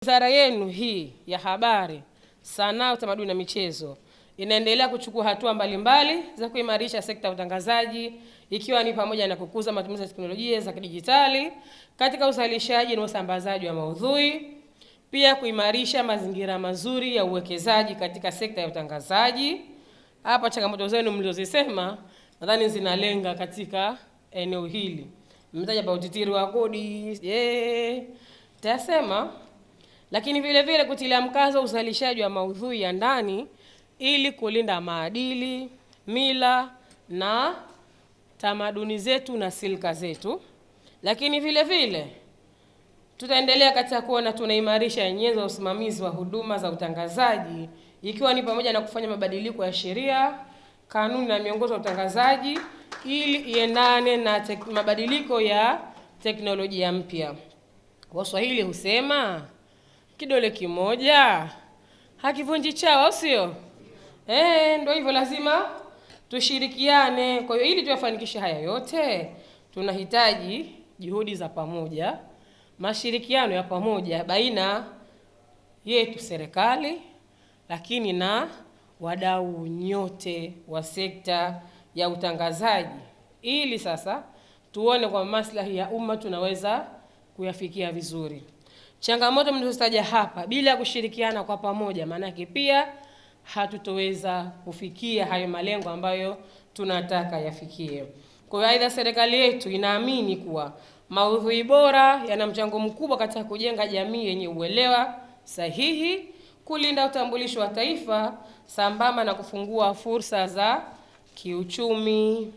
Wizara yenu hii ya Habari, Sanaa, Utamaduni na Michezo inaendelea kuchukua hatua mbalimbali za kuimarisha sekta ya utangazaji, ikiwa ni pamoja na kukuza matumizi ya teknolojia za kidijitali katika uzalishaji na usambazaji wa maudhui, pia kuimarisha mazingira mazuri ya uwekezaji katika sekta ya utangazaji. Hapa changamoto zenu mlizozisema nadhani zinalenga katika eneo hili. Mmetaja utitiri wa kodi, tasema, lakini vile vile kutilia mkazo uzalishaji wa maudhui ya ndani ili kulinda maadili, mila na tamaduni zetu na silka zetu. Lakini vile vile tutaendelea katika kuona tunaimarisha nyenzo za usimamizi wa huduma za utangazaji, ikiwa ni pamoja na kufanya mabadiliko ya sheria, kanuni na miongozo ya utangazaji ili iendane na mabadiliko ya teknolojia mpya. Waswahili husema kidole kimoja hakivunji chawa, sio? Ndio hivyo, lazima tushirikiane. Kwa hiyo ili tuyafanikishe haya yote, tunahitaji juhudi za pamoja, mashirikiano ya pamoja baina yetu serikali, lakini na wadau nyote wa sekta ya utangazaji, ili sasa tuone kwa maslahi ya umma tunaweza kuyafikia vizuri. Changamoto mnazotaja hapa bila kushirikiana kwa pamoja, maana yake pia hatutoweza kufikia hayo malengo ambayo tunataka yafikie. Kwa hiyo aidha, serikali yetu inaamini kuwa maudhui bora yana mchango mkubwa katika kujenga jamii yenye uelewa sahihi, kulinda utambulisho wa taifa sambamba na kufungua fursa za kiuchumi.